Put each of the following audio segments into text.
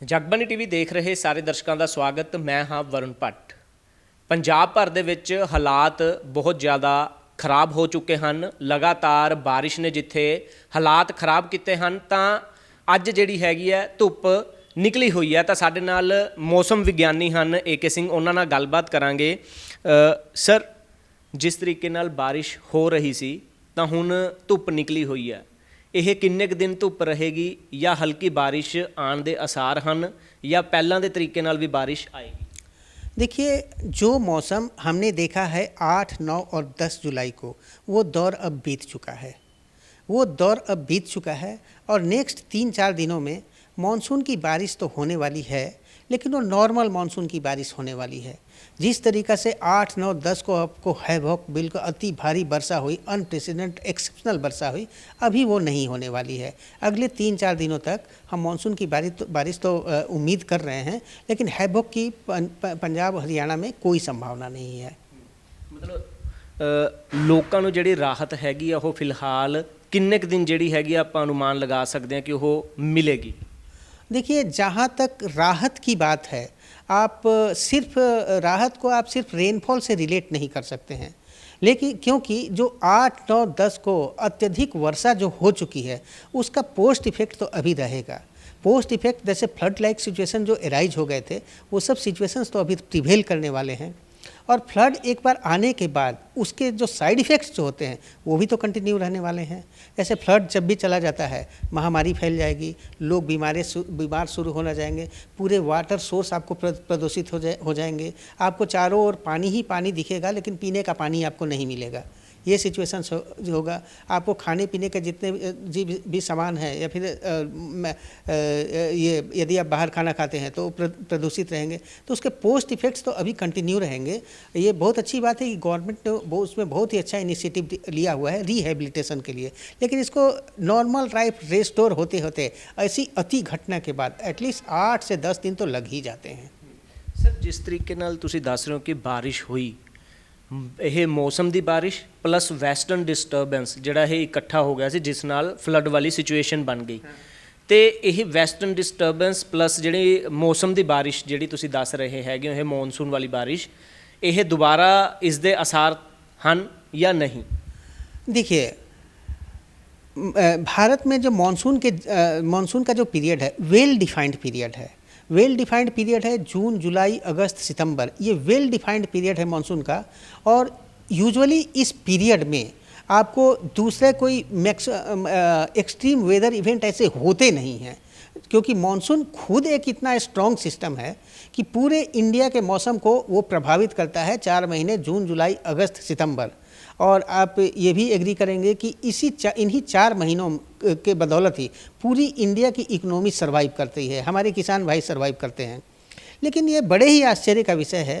Jagbani TV ਦੇਖ ਰਹੇ ਸਾਰੇ ਦਰਸ਼ਕਾਂ ਦਾ ਸਵਾਗਤ। ਮੈਂ ਹਾਂ ਵਰੁਣ ਭੱਟ। ਪੰਜਾਬ ਭਰ ਦੇ ਵਿੱਚ ਹਾਲਾਤ ਬਹੁਤ ਜ਼ਿਆਦਾ ਖਰਾਬ ਹੋ ਚੁੱਕੇ ਹਨ। ਲਗਾਤਾਰ ਬਾਰਿਸ਼ ਨੇ ਜਿੱਥੇ ਹਾਲਾਤ ਖਰਾਬ ਕੀਤੇ ਹਨ ਤਾਂ ਅੱਜ ਜਿਹੜੀ ਹੈਗੀ ਹੈ ਧੁੱਪ ਨਿਕਲੀ ਹੋਈ ਹੈ। ਤਾਂ ਸਾਡੇ ਨਾਲ ਮੌਸਮ ਵਿਗਿਆਨੀ ਹਨ AK ਸਿੰਘ, ਉਹਨਾਂ ਨਾਲ ਗੱਲਬਾਤ ਕਰਾਂਗੇ। ਸਰ, ਜਿਸ ਤਰੀਕੇ ਨਾਲ ਬਾਰਿਸ਼ ਹੋ ਰਹੀ ਸੀ ਤਾਂ ਹੁਣ ਧੁੱਪ ਨਿਕਲੀ ਹੋਈ ਹੈ, ਇਹ ਕਿੰਨੇ ਕੁ दिन धुप रहेगी या हल्की बारिश आने के आसार हैं या पहलों के तरीके नाल भी बारिश आएगी? देखिए, जो मौसम हमने देखा है 8, 9 और 10 जुलाई को, वो दौर अब बीत चुका है। वो दौर अब बीत चुका है और नेक्स्ट 3-4 दिनों में मानसून की बारिश तो होने वाली है, लेकिन वो नॉर्मल मानसून की बारिश होने वाली है। जिस तरीक़ा से 8, 9, 10 को आपको हैवॉक बिल्कुल अति भारी वर्षा हुई, अनप्रेसिडेंट एक्सेप्शनल वर्षा हुई, अभी वो नहीं होने वाली है। अगले 3-4 दिनों तक हम मानसून की बारिश तो उम्मीद कर रहे हैं, लेकिन हैवॉक की पंजाब हरियाणा में कोई संभावना नहीं है। मतलब लोगों को जिहड़ी राहत हैगी आ, वो फिलहाल किन्ने कुछ दिन जिहड़ी हैगी आपां अनुमान लगा सकते हैं कि वो मिलेगी? देखिए, जहाँ तक राहत की बात है, आप सिर्फ राहत को आप सिर्फ रेनफॉल से रिलेट नहीं कर सकते हैं, लेकिन क्योंकि जो 8, 9, 10 को अत्यधिक वर्षा जो हो चुकी है उसका पोस्ट इफेक्ट तो अभी रहेगा। पोस्ट इफेक्ट जैसे फ्लड लाइक सिचुएशन जो एराइज हो गए थे, वो सब सिचुएशंस तो अभी प्रिवेल करने वाले हैं। और फ्लड एक बार आने के बाद उसके जो साइड इफ़ेक्ट्स जो होते हैं वो भी तो कंटिन्यू रहने वाले हैं। जैसे फ्लड जब भी चला जाता है, महामारी फैल जाएगी, लोग बीमार शुरू होना जाएंगे, पूरे वाटर सोर्स आपको प्रदूषित हो जाएंगे, आपको चारों ओर पानी ही पानी दिखेगा, लेकिन पीने का पानी आपको नहीं मिलेगा। ये सिचुएशन होगा। आपको खाने पीने के जितने भी सामान हैं या फिर ये यदि आप बाहर खाना खाते हैं तो प्रदूषित रहेंगे, तो उसके पोस्ट इफेक्ट्स तो अभी कंटिन्यू रहेंगे। ये बहुत अच्छी बात है कि गवर्नमेंट ने उसमें बहुत ही अच्छा इनिशिएटिव लिया हुआ है रिहेबिलिटेशन के लिए, लेकिन इसको नॉर्मल लाइफ रेस्टोर होते होते ऐसी अति घटना के बाद एटलीस्ट 8 से 10 दिन तो लग ही जाते हैं। सर, जिस तरीके नाल तुसी दस रहे हो कि बारिश हुई, ਇਹ मौसम की बारिश प्लस वैसटर्न डिस्टर्बेंस ਜਿਹੜਾ ਇਹ ਇਕੱਠਾ ਹੋ ਗਿਆ ਸੀ, ਜਿਸ ਨਾਲ ਫਲੱਡ ਵਾਲੀ ਸਿਚੁਏਸ਼ਨ ਬਣ ਗਈ। ਤੇ ਇਹ ਵੈਸਟਰਨ ਡਿਸਟਰਬੈਂਸ ਪਲਸ ਜਿਹੜੀ ਮੌਸਮ ਦੀ ਬਾਰਿਸ਼ ਜਿਹੜੀ ਤੁਸੀਂ ਦੱਸ ਰਹੇ ਹੈਗੇ ਹੋ, ਇਹ ਮੌਨਸੂਨ ਵਾਲੀ ਬਾਰਿਸ਼, ਇਹ ਦੁਬਾਰਾ ਇਸ ਦੇ ਅਸਰ ਹਨ ਜਾਂ नहीं? देखिए, भारत में जो मानसून का जो पीरियड है वेल डिफाइंड पीरियड है। वेल डिफाइंड पीरियड है जून, जुलाई, अगस्त, सितंबर, ये वेल डिफाइंड पीरियड है मानसून का। और यूजुअली इस पीरियड में आपको दूसरे कोई एक्सट्रीम वेदर इवेंट ऐसे होते नहीं हैं, क्योंकि मानसून खुद एक इतना स्ट्रॉन्ग सिस्टम है कि पूरे इंडिया के मौसम को वो प्रभावित करता है 4 महीने, जून, जुलाई, अगस्त, सितंबर। और आप ये भी एग्री करेंगे कि इन्हीं 4 महीनों के बदौलत ही पूरी इंडिया की इकोनॉमी सर्वाइव करती है, हमारे किसान भाई सर्वाइव करते हैं। लेकिन ये बड़े ही आश्चर्य का विषय है,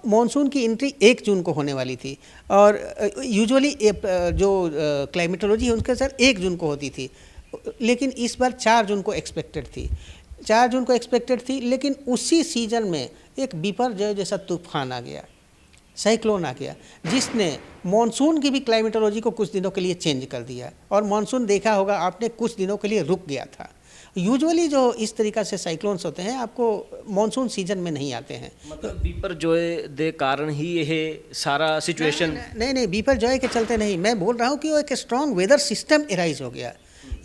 मॉनसून की एंट्री 1 जून को होने वाली थी और यूजुअली जो क्लाइमेटोलॉजी है उसके सर 1 जून को होती थी, लेकिन इस बार 4 जून को एक्सपेक्टेड थी। 4 जून को एक्सपेक्टेड थी, लेकिन उसी सीजन में एक बिपरजॉय जैसा तूफान आ गया, साइक्लोन आ गया, जिसने मॉनसून की भी क्लाइमेटोलॉजी को कुछ दिनों के लिए चेंज कर दिया। और मॉनसून देखा होगा आपने, कुछ दिनों के लिए रुक गया था। यूजुअली जो इस तरीक़ा से साइक्लोन्स होते हैं आपको मॉनसून सीजन में नहीं आते हैं। मतलब बिपरजॉय के कारण ही यह सारा सिचुएशन नहीं, बिपरजॉय के चलते नहीं, मैं बोल रहा हूँ कि वो एक स्ट्रॉन्ग वेदर सिस्टम एराइज हो गया।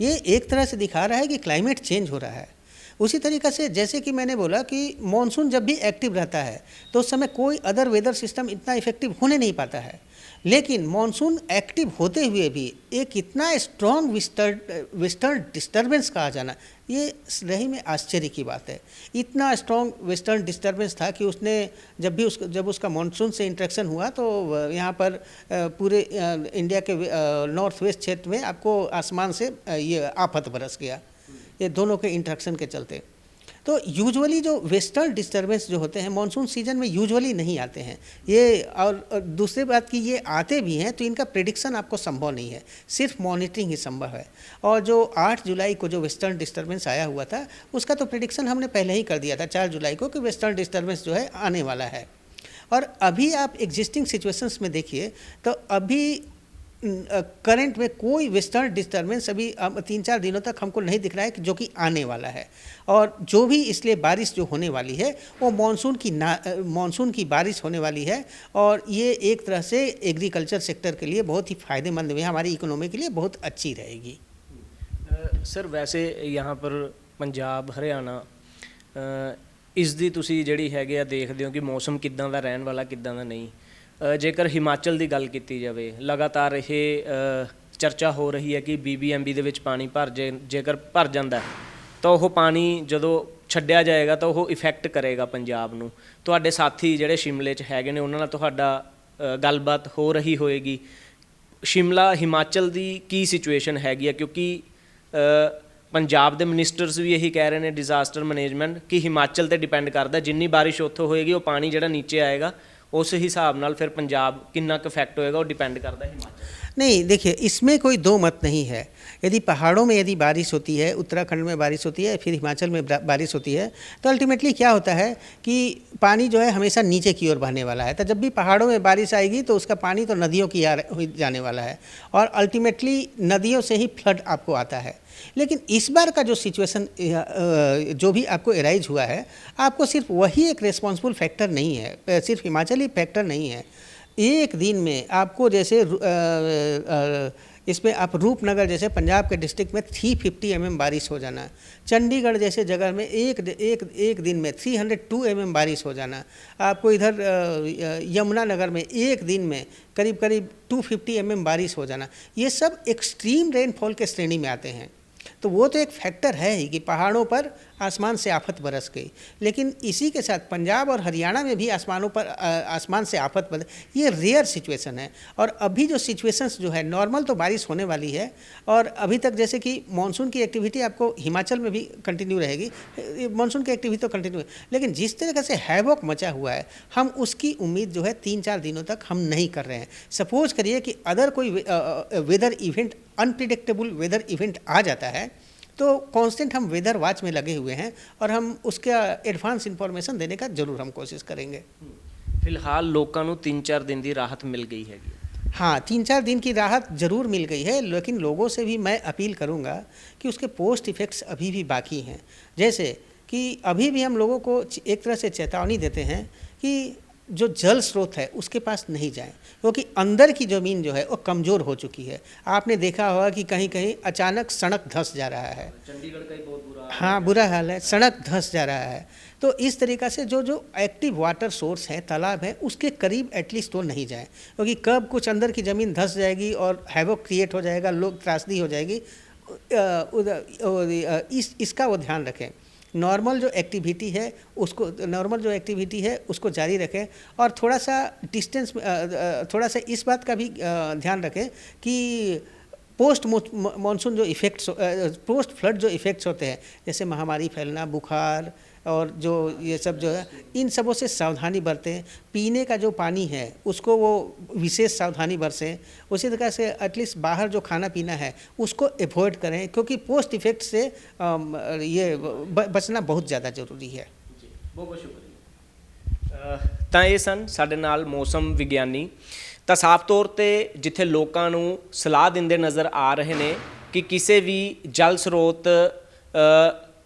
ये एक तरह से दिखा रहा है कि क्लाइमेट चेंज हो रहा है। उसी तरीक़े से जैसे कि मैंने बोला कि मॉनसून जब भी एक्टिव रहता है तो उस समय कोई अदर वेदर सिस्टम इतना इफेक्टिव होने नहीं पाता है, लेकिन मॉनसून एक्टिव होते हुए भी एक इतना स्ट्रॉन्ग वेस्टर्न डिस्टर्बेंस का आ जाना, ये सही में आश्चर्य की बात है। इतना स्ट्रॉन्ग वेस्टर्न डिस्टर्बेंस था कि उसने जब उसका मॉनसून से इंटरेक्शन हुआ तो यहाँ पर पूरे इंडिया के नॉर्थ वेस्ट क्षेत्र में आपको आसमान से ये आफत बरस गया, ये दोनों के इंटरेक्शन के चलते। तो यूजुअली जो वेस्टर्न डिस्टर्बेंस जो होते हैं मानसून सीजन में यूजुअली नहीं आते हैं ये। और दूसरी बात कि ये आते भी हैं तो इनका प्रेडिक्शन आपको संभव नहीं है, सिर्फ मॉनिटरिंग ही संभव है। और जो 8 जुलाई को जो वेस्टर्न डिस्टर्बेंस आया हुआ था उसका तो प्रेडिक्शन हमने पहले ही कर दिया था 4 जुलाई को कि वेस्टर्न डिस्टर्बेंस जो है आने वाला है। और अभी आप एग्जिस्टिंग सिचुएशंस में देखिए तो अभी करंट में कोई वेस्टर्न डिस्टर्बेंस अभी 3-4 दिनों तक हमको नहीं दिख रहा है कि जो कि आने वाला है। और जो भी इसलिए बारिश जो होने वाली है वो मानसून की बारिश होने वाली है, और ये एक तरह से एग्रीकल्चर सेक्टर के लिए बहुत ही फ़ायदेमंद है, हमारी इकोनॉमी के लिए बहुत अच्छी रहेगी। सर वैसे यहाँ पर पंजाब हरियाणा ਇਸ ਦੀ ਤੁਸੀਂ ਜਿਹੜੀ ਹੈਗੇ ਆ ਦੇਖਦੇ ਹੋ ਕਿ ਮੌਸਮ ਕਿੱਦਾਂ ਦਾ ਰਹਿਣ ਵਾਲਾ ਕਿੱਦਾਂ ਦਾ ਨਹੀਂ। ਜੇਕਰ ਹਿਮਾਚਲ ਦੀ ਗੱਲ ਕੀਤੀ ਜਾਵੇ, ਲਗਾਤਾਰ ਇਹ ਚਰਚਾ ਹੋ ਰਹੀ ਹੈ ਕਿ BBMB ਦੇ ਵਿੱਚ ਪਾਣੀ ਜੇਕਰ ਭਰ ਜਾਂਦਾ ਤਾਂ ਉਹ ਪਾਣੀ ਜਦੋਂ ਛੱਡਿਆ ਜਾਏਗਾ ਤਾਂ ਉਹ ਇਫੈਕਟ ਕਰੇਗਾ ਪੰਜਾਬ ਨੂੰ। ਤੁਹਾਡੇ ਸਾਥੀ ਜਿਹੜੇ ਸ਼ਿਮਲੇ 'ਚ ਹੈਗੇ ਨੇ ਉਹਨਾਂ ਨਾਲ ਤੁਹਾਡਾ ਗੱਲਬਾਤ ਹੋ ਰਹੀ ਹੋਏਗੀ। ਸ਼ਿਮਲਾ ਹਿਮਾਚਲ ਦੀ ਕੀ ਸਿਚੁਏਸ਼ਨ ਹੈਗੀ ਆ, ਕਿਉਂਕਿ पंजाब के मिनिस्टर्स भी यही कह रहे हैं डिजास्टर मैनेजमेंट कि हिमाचल पर डिपेंड करता, जिन्नी बारिश उत्थों होएगी वो पानी जो नीचे आएगा उस हिसाब नाल फिर पंजाब कितना क इफेक्ट होएगा वो डिपेंड करता है हिमाचल। नहीं, देखिए इसमें कोई दो मत नहीं है। यदि पहाड़ों में यदि बारिश होती है, उत्तराखंड में बारिश होती है, फिर हिमाचल में बारिश होती है, तो अल्टीमेटली क्या होता है कि पानी जो है हमेशा नीचे की ओर बहने वाला है। तो जब भी पहाड़ों में बारिश आएगी तो उसका पानी तो नदियों की जाने वाला है, और अल्टीमेटली नदियों से ही फ्लड आपको आता है। लेकिन इस बार का जो सिचुएशन जो भी आपको एराइज हुआ है, आपको सिर्फ वही एक रिस्पॉन्सिबल फैक्टर नहीं है, सिर्फ हिमाचली फैक्टर नहीं है। एक दिन में आपको जैसे इसमें आप रूपनगर जैसे पंजाब के डिस्ट्रिक्ट में 350 mm बारिश हो जाना, चंडीगढ़ जैसे जगह में एक दिन में 302 mm बारिश हो जाना, आपको इधर यमुनानगर में एक दिन में करीब 250 mm बारिश हो जाना, ये सब एक्सट्रीम रेनफॉल के श्रेणी में आते हैं। तो वो तो एक फैक्टर है ही कि पहाड़ों पर आसमान से आफत बरस गई, लेकिन इसी के साथ पंजाब और हरियाणा में भी आसमान से आफत बरस, ये रेयर सिचुएशन है। और अभी जो सिचुएशंस जो है नॉर्मल तो बारिश होने वाली है, और अभी तक जैसे कि मानसून की एक्टिविटी आपको हिमाचल में भी कंटिन्यू रहेगी, मानसून की एक्टिविटी तो कंटिन्यू है, लेकिन जिस तरीके से हैवॉक मचा हुआ है हम उसकी उम्मीद जो है 3-4 दिनों तक हम नहीं कर रहे हैं। सपोज करिए कि अदर कोई weather event, unpredictable weather event आ जाता है, तो कांस्टेंट हम वेदर वॉच में लगे हुए हैं, और हम उसका एडवांस इन्फॉर्मेशन देने का जरूर हम कोशिश करेंगे। फिलहाल लोगों को 3-4 दिन की राहत मिल गई है। हाँ, 3-4 दिन की राहत ज़रूर मिल गई है, लेकिन लोगों से भी मैं अपील करूँगा कि उसके पोस्ट इफ़ेक्ट्स अभी भी बाकी हैं। जैसे कि अभी भी हम लोगों को एक तरह से चेतावनी देते हैं कि जो जल स्रोत है उसके पास नहीं जाएं, क्योंकि अंदर की ज़मीन जो है वो कमज़ोर हो चुकी है। आपने देखा होगा कि कहीं कहीं अचानक सड़क धंस जा रहा है, चंडीगढ़ का ही बहुत बुरा हाल है। हाँ, बुरा हाल है, सड़क धंस जा रहा है। तो इस तरीक़ा से जो एक्टिव वाटर सोर्स है, तालाब है, उसके करीब एटलीस्ट वो नहीं जाए, क्योंकि कब कुछ अंदर की ज़मीन धंस जाएगी और हैवॉक क्रिएट हो जाएगा, लोग त्रासदी हो जाएगी, इसका वो ध्यान रखें। नॉर्मल जो एक्टिविटी है उसको जारी रखें, और थोड़ा सा डिस्टेंस, थोड़ा सा इस बात का भी ध्यान रखें कि पोस्ट मानसून जो इफ़ेक्ट्स, पोस्ट फ्लड जो इफ़ेक्ट्स होते हैं, जैसे महामारी फैलना, बुखार और जो ये सब जो है, इन सबों से सावधानी बरतें। पीने का जो पानी है उसको वो विशेष सावधानी बरतें। उसी तरह से एटलीस्ट बाहर जो खाना पीना है उसको एवॉइड करें, क्योंकि पोस्ट इफ़ेक्ट से ये बचना बहुत ज़्यादा ज़रूरी है। जी, बहुत शुक्रिया। ਤਾਂ ਇਹ ਸਨ ਸਾਡੇ ਨਾਲ ਮੌਸਮ ਵਿਗਿਆਨੀ। ਤਾਂ ਸਾਫ਼ ਤੌਰ 'ਤੇ ਜਿੱਥੇ ਲੋਕਾਂ ਨੂੰ ਸਲਾਹ ਦਿੰਦੇ ਨਜ਼ਰ ਆ ਰਹੇ ਨੇ ਕਿ ਕਿਸੇ ਵੀ ਜਲ ਸਰੋਤ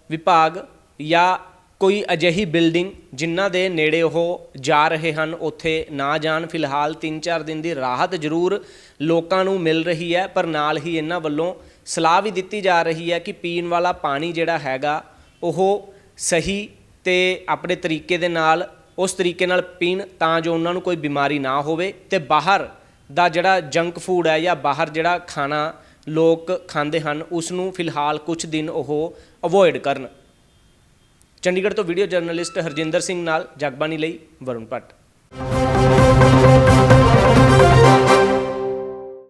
ਵਿਭਾਗ ਜਾਂ ਕੋਈ ਅਜਿਹੀ ਬਿਲਡਿੰਗ ਜਿਨ੍ਹਾਂ ਦੇ ਨੇੜੇ ਉਹ ਜਾ ਰਹੇ ਹਨ ਉੱਥੇ ਨਾ ਜਾਣ। ਫਿਲਹਾਲ 3-4 ਦਿਨ ਦੀ ਰਾਹਤ ਜ਼ਰੂਰ ਲੋਕਾਂ ਨੂੰ ਮਿਲ ਰਹੀ ਹੈ, ਪਰ ਨਾਲ ਹੀ ਇਹਨਾਂ ਵੱਲੋਂ ਸਲਾਹ ਵੀ ਦਿੱਤੀ ਜਾ ਰਹੀ ਹੈ ਕਿ ਪੀਣ ਵਾਲਾ ਪਾਣੀ ਜਿਹੜਾ ਹੈਗਾ ਉਹ ਸਹੀ ਅਤੇ ਆਪਣੇ ਤਰੀਕੇ ਦੇ ਨਾਲ, ਉਸ ਤਰੀਕੇ ਨਾਲ ਪੀਣ ਤਾਂ ਜੋ ਉਹਨਾਂ ਨੂੰ ਕੋਈ ਬਿਮਾਰੀ ਨਾ ਹੋਵੇ। ਅਤੇ ਬਾਹਰ ਦਾ ਜਿਹੜਾ ਜੰਕ ਫੂਡ ਹੈ ਜਾਂ ਬਾਹਰ ਜਿਹੜਾ ਖਾਣਾ ਲੋਕ ਖਾਂਦੇ ਹਨ ਉਸ ਨੂੰ ਫਿਲਹਾਲ ਕੁਛ ਦਿਨ ਉਹ ਅਵੋਇਡ ਕਰਨ। ਚੰਡੀਗੜ੍ਹ ਤੋਂ ਵੀਡੀਓ ਜਰਨਲਿਸਟ ਹਰਜਿੰਦਰ ਸਿੰਘ ਨਾਲ ਜਗਬਾਣੀ ਲਈ ਵਰੁਣ ਭੱਟ।